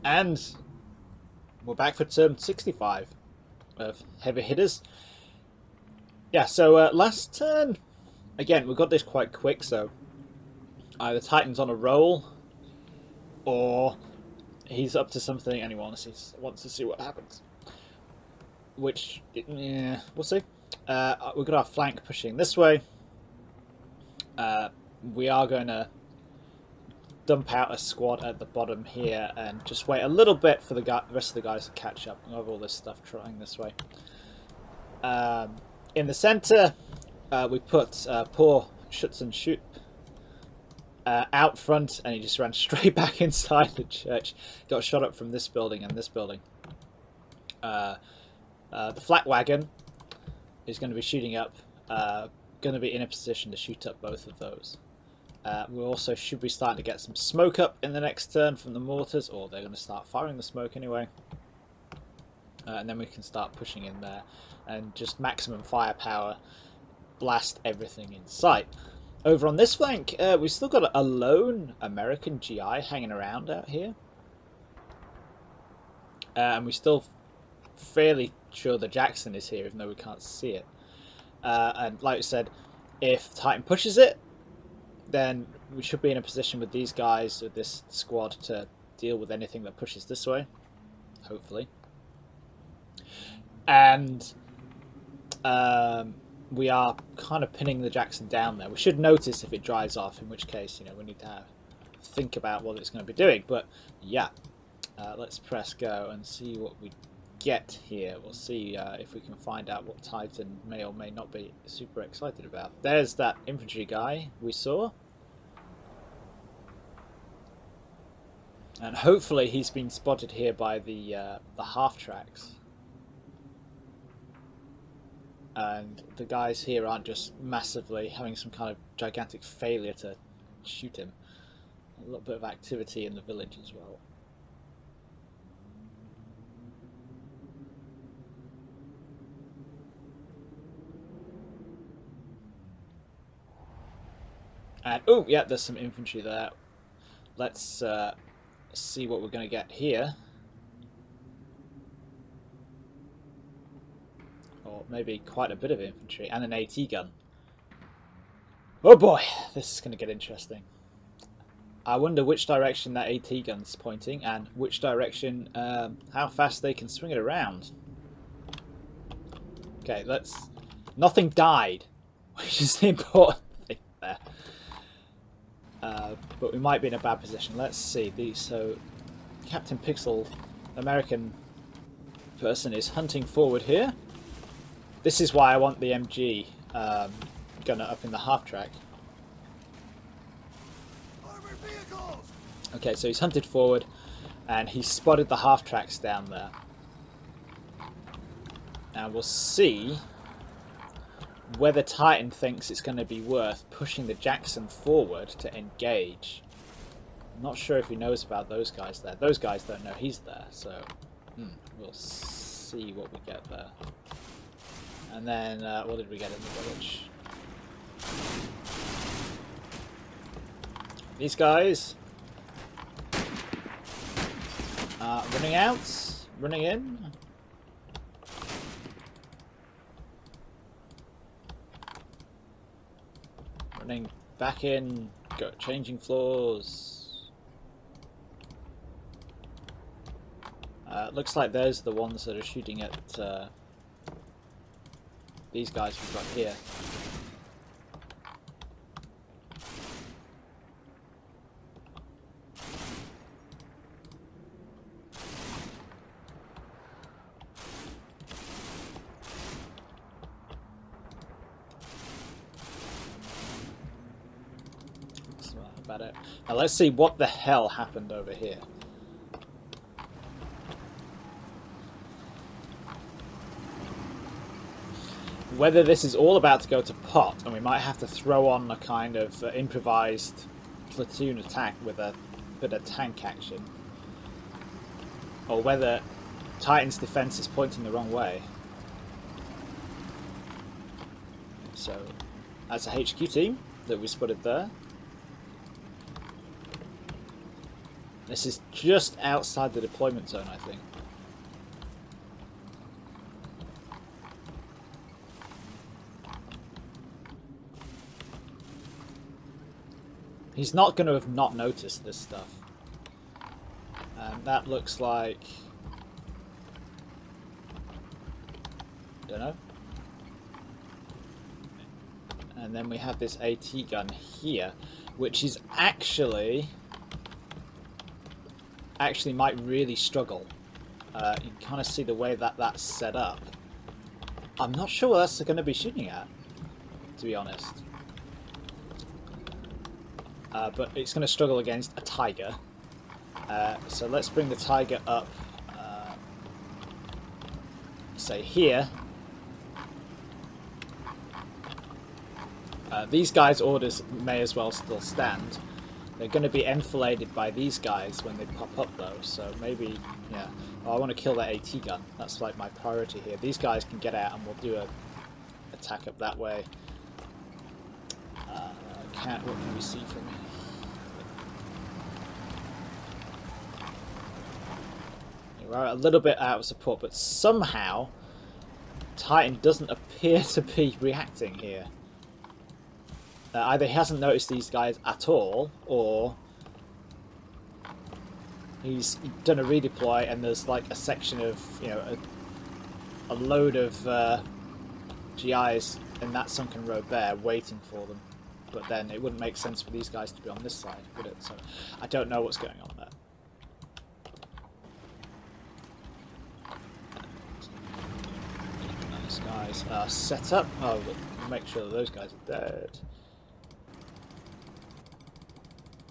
And we're back for turn 65 of heavy hitters. Yeah, so last turn, again, we got this quite quick, so either Titan's on a roll, or he's up to something and he wants to see what happens. Which, yeah, we'll see. We've got our flank pushing this way. We are going to dump out a squad at the bottom here and just wait a little bit for the rest of the guys to catch up. We'll have all this stuff trying this way. In the centre, we put poor Schutz and Shoot out front, and he just ran straight back inside the church. Got shot up from this building and this building. The flak wagon is going to be shooting up, going to be in a position to shoot up both of those. We also should be starting to get some smoke up in the next turn from the mortars, or they're going to start firing the smoke anyway. And then we can start pushing in there and just maximum firepower, blast everything in sight. Over on this flank, we've still got a lone American GI hanging around out here. And we're still fairly sure the Jackson is here, even though we can't see it. And like I said, if Titan pushes it, then we should be in a position with these guys, with this squad, to deal with anything that pushes this way, hopefully. And we are kind of pinning the Jackson down there. We should notice if it drives off, in which case, we need to think about what it's going to be doing. But yeah, let's press go and see what we get here. We'll see if we can find out what Titan may or may not be super excited about. There's that infantry guy we saw, and hopefully he's been spotted here by the half tracks, and the guys here aren't just massively having some kind of gigantic failure to shoot him. A little bit of activity in the village as well. And oh yeah, there's some infantry there. Let's see what we're going to get here. Or maybe quite a bit of infantry and an AT gun. Oh boy, this is going to get interesting. I wonder which direction that AT gun's pointing and which direction, how fast they can swing it around. Okay, nothing died, which is the important thing there. But we might be in a bad position. Let's see. So Captain Pixel, American person, is hunting forward here. This is why I want the MG gunner up in the half track. Okay, so he's hunted forward and he's spotted the half tracks down there. Now we'll see whether Titan thinks it's going to be worth pushing the Jackson forward to engage. I'm not sure if he knows about those guys there. Those guys don't know he's there, so we'll see what we get there. And then, what did we get in the village? These guys are running out, running in. Running back in, changing floors. Looks like those are the ones that are shooting at these guys we've got here. That's about it. Now let's see what the hell happened over here. Whether this is all about to go to pot, and we might have to throw on a kind of improvised platoon attack with a bit of tank action, or whether Titan's defense is pointing the wrong way. So, that's a HQ team that we spotted there. This is just outside the deployment zone, I think. He's not going to have not noticed this stuff. And that looks like... don't know. And then we have this AT gun here, which is actually might really struggle. You can kind of see the way that that's set up. I'm not sure what that's going to be shooting at, to be honest. But it's going to struggle against a Tiger. So let's bring the Tiger up, say here. These guys' orders may as well still stand. They're going to be enfiladed by these guys when they pop up though, so maybe, yeah. Oh, I want to kill that AT gun. That's like my priority here. These guys can get out and we'll do a attack up that way. What can we see from here? We're a little bit out of support, but somehow Titan doesn't appear to be reacting here. Either he hasn't noticed these guys at all, or he's done a redeploy and there's like a section of, you know, a load of GIs in that sunken road there waiting for them. But then it wouldn't make sense for these guys to be on this side, would it? So I don't know what's going on there. Those guys are set up. Oh, but make sure that those guys are dead.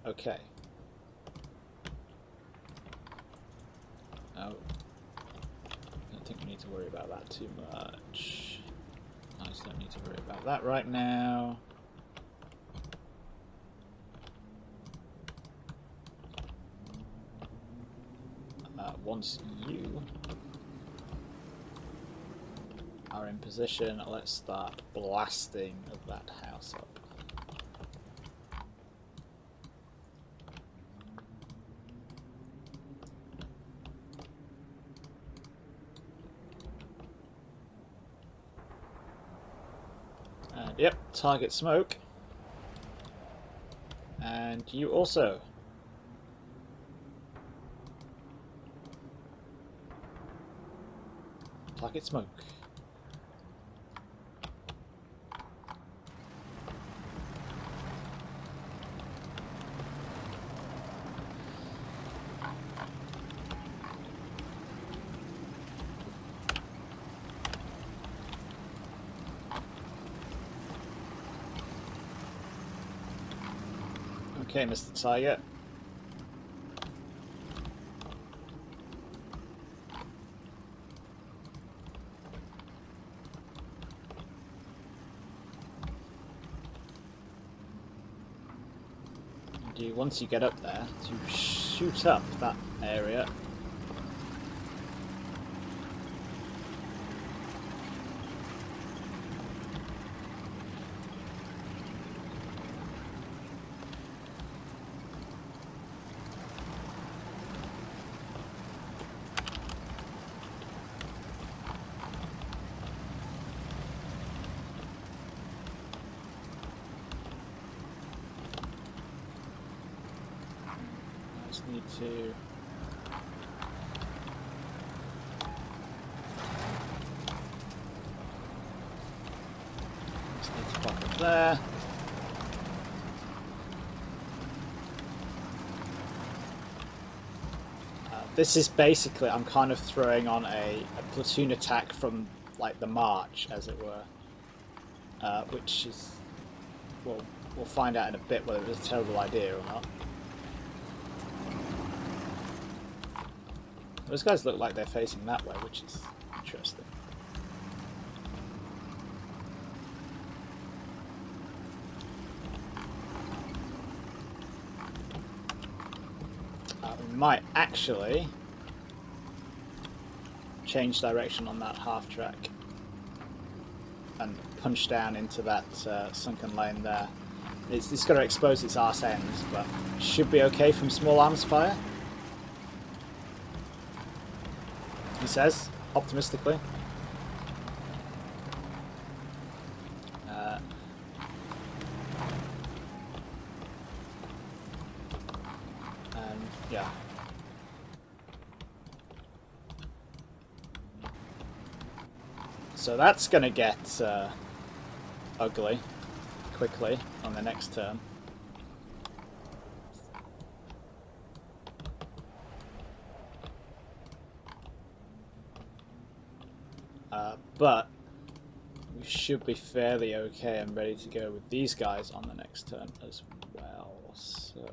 Okay. Oh, I don't think we need to worry about that too much. I just don't need to worry about that right now. Once you are in position, let's start blasting that house up. And yep, target smoke. And you also. Target smoke. Okay, Mr. Tiger. Once you get up there, to shoot up that area. Need to pop up there. This is basically, I'm kind of throwing on a platoon attack from like the march, as it were, which is, well, we'll find out in a bit whether it was a terrible idea or not. Those guys look like they're facing that way, which is interesting. We might actually change direction on that half track and punch down into that sunken lane there. It's got to expose its arse ends, but should be okay from small arms fire. he says, optimistically. And yeah. So that's going to get ugly quickly on the next turn. But we should be fairly okay and ready to go with these guys on the next turn as well. So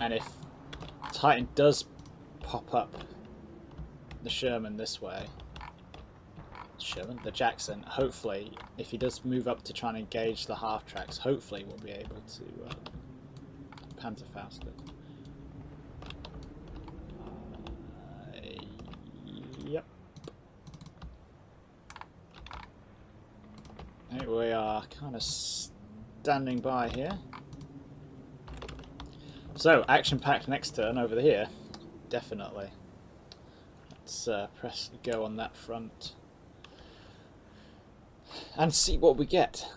and if Titan does pop up the Sherman this way, the Jackson, hopefully, if he does move up to try and engage the half tracks, hopefully we'll be able to Panzerfaust it. Yep. Hey, we are kind of standing by here. So, action-packed next turn over here, definitely. Let's press go on that front and see what we get.